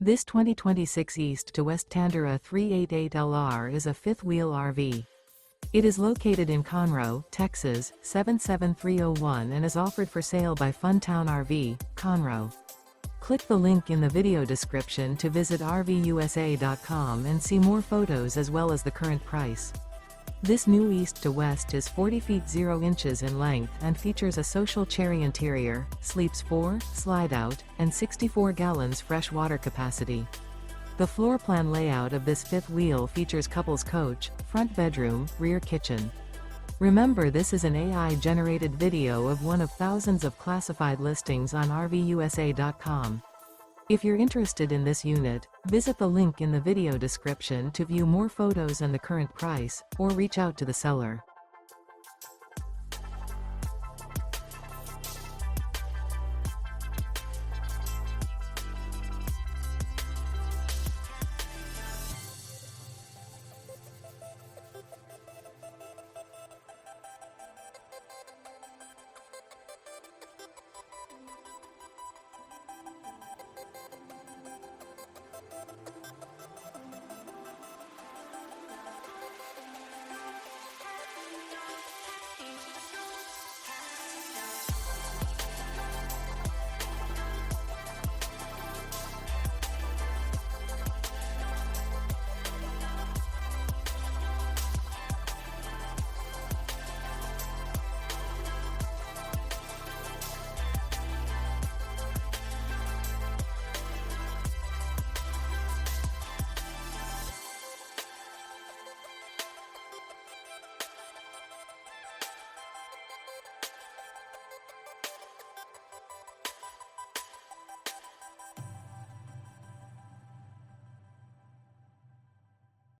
This 2026 East to West Tandara 388LR is a fifth-wheel RV. It is located in Conroe, Texas, 77301 and is offered for sale by Funtown RV, Conroe. Click the link in the video description to visit RVUSA.com and see more photos as well as the current price. This new East to West is 40 feet 0 inches in length and features a social cherry interior, sleeps 4, slide-out, and 64 gallons fresh water capacity. The floor plan layout of this fifth wheel features couples coach, front bedroom, rear kitchen. Remember, this is an AI-generated video of one of thousands of classified listings on RVUSA.com. If you're interested in this unit, visit the link in the video description to view more photos and the current price, or reach out to the seller.